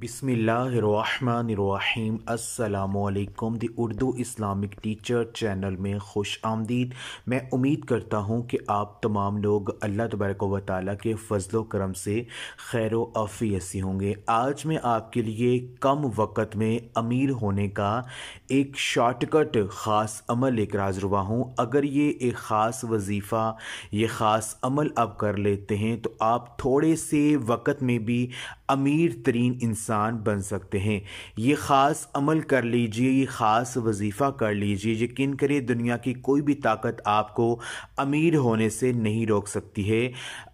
बिस्मिल्लाहिर्रहमानिर्रहीम। अस्सलामुअलैकुम। दी Urdu Islamic teacher channel में खुश आमदीद। मैं उम्मीद करता हूँ कि आप तमाम लोग अल्लाह तबारक व तआला के फजलो करम से खैर व आफियत से होंगे। आज मैं आपके लिए कम वक़्त में अमीर होने का एक शॉर्टकट ख़ास अमल लेकर हाज़िर हुआ हूँ। अगर ये एक ख़ास वजीफ़ा, ये ख़ास अमल आप कर लेते हैं तो आप थोड़े से वक़्त में भी अमीर तरीन इंसान बन सकते हैं। ये ख़ास अमल कर लीजिए, ये ख़ास वजीफ़ा कर लीजिए। यकीन करिए दुनिया की कोई भी ताकत आपको अमीर होने से नहीं रोक सकती है।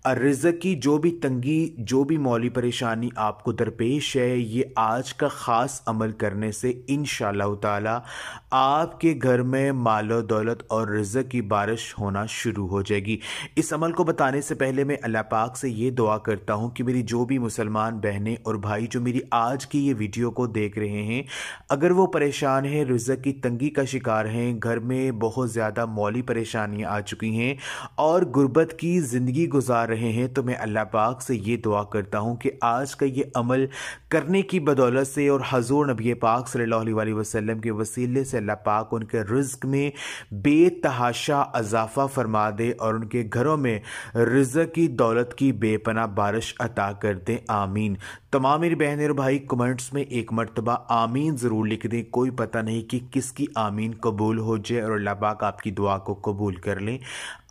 रिज़्क़ की जो भी तंगी, जो भी मौली परेशानी आपको दरपेश है, ये आज का ख़ास अमल करने से इंशाअल्लाह ताला आपके घर में मालो दौलत और रिज़्क़ की बारिश होना शुरू हो जाएगी। इस अमल को बताने से पहले मैं अल्लाह पाक से ये दुआ करता हूँ कि मेरी जो भी मुसलमान बहनें और भाई जो मेरी आज की ये वीडियो को देख रहे हैं, अगर वो परेशान हैं, रिज़्क़ की तंगी का शिकार हैं, घर में बहुत ज़्यादा मौली परेशानियाँ आ चुकी हैं और गुर्बत की ज़िंदगी गुजार रहे हैं, तो मैं अल्लाह पाक से ये दुआ करता हूँ कि आज का ये अमल करने की बदौलत से और हज़ूर नबी पाक सल्लल्लाहु अलैहि वसल्लम के वसीले से अल्लाह पाक उनके रिज़्क़ में बेतहाशा इजाफ़ा फरमा दे और उनके घरों में रिज़्क़ की दौलत की बेपनाह बारिश अता कर दे। आमीन। तमाम मेरी बहनें और भाई कमेंट्स में एक मरतबा आमीन ज़रूर लिख दें। कोई पता नहीं कि किसकी आमीन कबूल हो जाए और अल्लाह पाक आपकी दुआ को कबूल कर लें।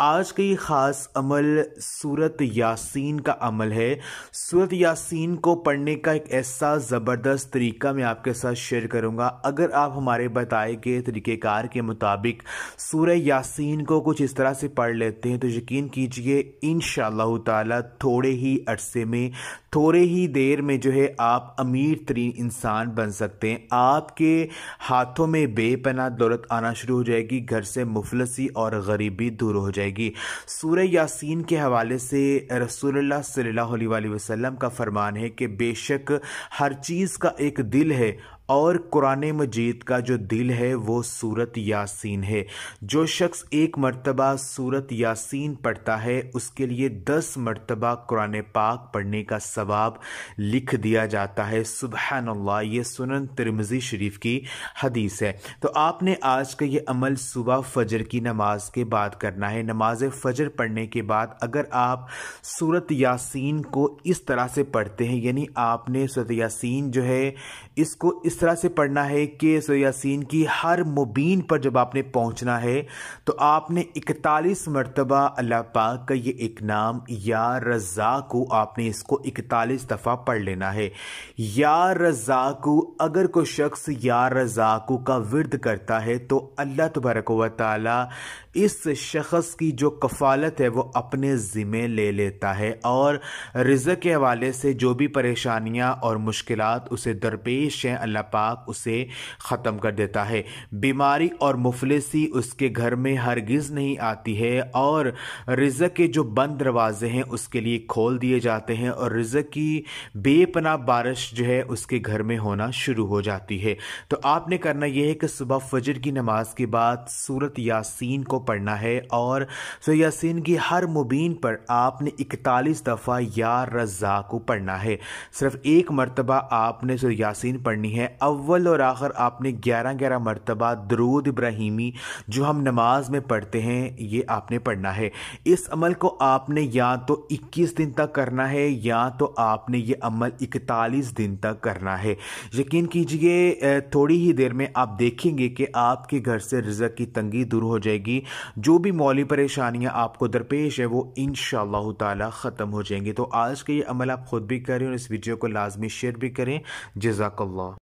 आज का ये ख़ास अमल सूरत यासीन का अमल है। सूरत यासीन को पढ़ने का एक ऐसा ज़बरदस्त तरीका मैं आपके साथ शेयर करूँगा। अगर आप हमारे बताए गए तरीक़ेकार के मुताबिक सूरह यासीन को कुछ इस तरह से पढ़ लेते हैं तो यकीन कीजिए इंशाअल्लाह ताला थोड़े ही अरसे में, थोड़े ही देर में जो है आप अमीर तरीन इंसान बन सकते हैं। आपके हाथों में बेपनाह दौलत आना शुरू हो जाएगी, घर से मुफलसी और गरीबी दूर हो जाएगी। सूरह यासीन के हवाले से रसूलुल्लाह सल्लल्लाहु अलैहि वसल्लम का फरमान है कि बेशक हर चीज़ का एक दिल है और कुरान मजीद का जो दिल है वो सूरत यासीन है। जो शख्स एक मरतबा सूरत यासीन पढ़ता है उसके लिए 10 मरतबा कुरान पाक पढ़ने का सवाब लिख दिया जाता है। सुबहानअल्लाह। ये सुनन तिरमिज़ी शरीफ की हदीस है। तो आपने आज का ये अमल सुबह फजर की नमाज के बाद करना है। नमाज फजर पढ़ने के बाद अगर आप सूरत यासीन को इस तरह से पढ़ते हैं, यानी आपने सूरत यासीन जो है इसको इस तरह से पढ़ना है कि सूरह यासीन की हर मुबीन पर जब आपने पहुंचना है तो आपने 41 मरतबा अल्लाह पाक का ये एक नाम या रज़ाक़ु, आपने इसको 41 दफ़ा पढ़ लेना है। या रज़ाक़ु, अगर कोई शख्स या रज़ाक़ु का विर्द करता है तो अल्लाह तबारक व तआला इस शख्स की जो कफ़ालत है वो अपने ज़िम्मे ले लेता है और रिज़्क़ के हवाले से जो भी परेशानियां और मुश्किलात उसे दरपेश हैं अल्लाह पाक उसे ख़त्म कर देता है। बीमारी और मुफलिसी उसके घर में हरगिज़ नहीं आती है और रिज़्क़ के जो बंद दरवाजे हैं उसके लिए खोल दिए जाते हैं और रिज़्क़ की बेपनाह बारिश जो है उसके घर में होना शुरू हो जाती है। तो आपने करना यह है कि सुबह फजर की नमाज के बाद सूरत यासीन को पढ़ना है और सूरह यासीन की हर मुबीन पर आपने 41 दफ़ा या रज़ाक़ु पढ़ना है। सिर्फ एक मरतबा आपने सूरह यासीन पढ़नी है। अव्वल और आखिर आपने 11-11 मरतबा दरूद इब्राहिमी जो हम नमाज में पढ़ते हैं ये आपने पढ़ना है। इस अमल को आपने या तो 21 दिन तक करना है या तो आपने ये अमल 41 दिन तक करना है। यकीन कीजिए थोड़ी ही देर में आप देखेंगे कि आपके घर से रिज़्क़ की तंगी दूर हो जाएगी। जो भी मौली परेशानियां आपको दरपेश है वो इंशाअल्लाह ताला ख़त्म हो जाएंगी। तो आज का ये अमल आप खुद भी करें और इस वीडियो को लाजमी शेयर भी करें। जज़ाकल्लाह।